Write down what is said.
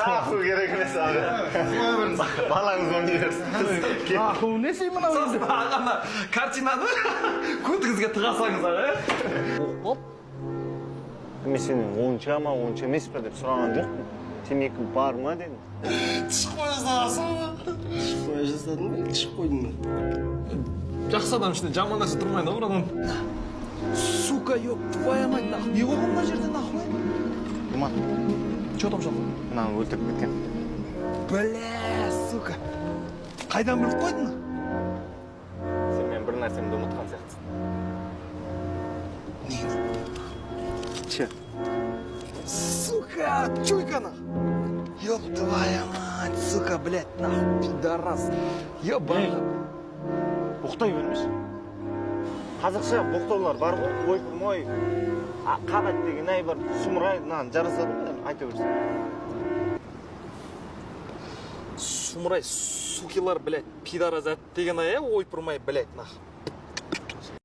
Нахуй керек емес abi. Балаңыз университет. Нахуй не сей мынау енді? Ана картинаны көтіңізге тығасаңыз аға. Оп. Мен сенен 10 ма 10 емес пе деп сұраған жоқпын. Темекі бар ма дедім. Тышып қоя саласың. Тышып қоя жаздадың ба? Тышып қойдың ба? Жақсы адам ішінде жаман нәрсе тұрмайды ғой адам. Сука, ёб твоя мать, нахуй. Не болған мына жерде нахуй? Думан, Чё там жалко? мынаны өлтіріп кеткен. Бля, сука. Қайдан біліп қойдың? Сен мен бір нәрсемді ұмытқан сияқтысың. Не? Че? Сука, чуйка-на! Ёб твоя мать, сука, блядь, нахуй, пидорас. Ёбана. Боқтай бермеш. Қазақша боқтаулар бар ғой, ойпырмай, қабат деген ай бар, сұмырай, мынаны жарасады ғой, айта берсін. Сумрай, сукилар, блядь, пидорас деген ай, ойпырмай, блядь, нахуй.